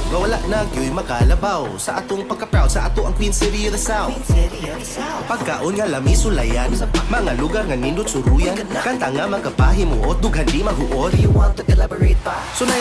nga wala na gyoy makalabaw sa atong pagka-proud sa ato ang Queen City of the South. Pagkaon nga lami sulayan, mga lugar nga nindot suruyan, kanta nga magkapahimuot dughan di mahuot. So